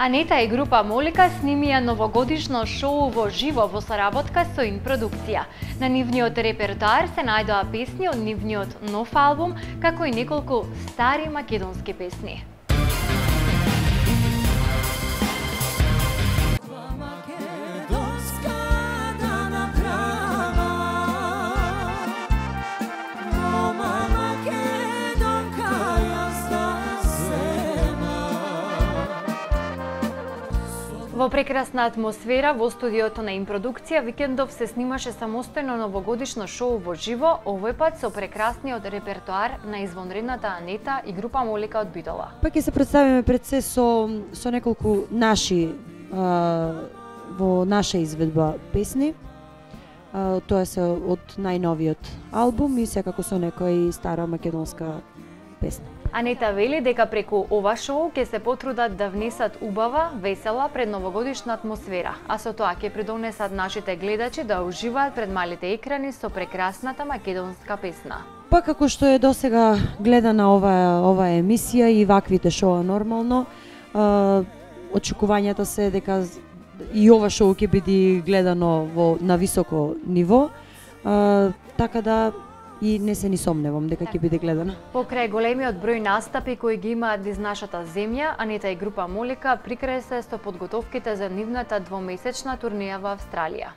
Анета и група Молика снимија новогодишно шоу во живо во соработка со Ин продукција. На нивниот репертоар се најдоа песни од нивниот нов албум, како и неколку стари македонски песни. Во прекрасна атмосфера во студиото на Ин продукција викендов се снимаше самостојно новогодишно шоу во живо, овој пат со прекрасниот репертоар на извонредната Анета и група Молика од Битола. Пак ќе се представиме пред се со неколку наши во наша изведба песни. Тоа се од најновиот албум и секако со некоја стара македонска песна. Анета вели дека преку ова шоу ќе се потрудат да внесат убава, весела предновогодишна атмосфера, а со тоа ќе придонесат нашите гледачи да уживаат пред малите екрани со прекрасната македонска песна. Па како што е досега гледана ова емисија и ваквите шоа нормално, очекувањата се дека и ова шоу ќе биде гледано на високо ниво, така да и не се ни сомневам дека ќе биде гледана. Покрај големиот број настапи кои ги имаат низ нашата земја, Анета и група Молика прикрај се со подготовките за нивната двомесечна турнеја во Австралија.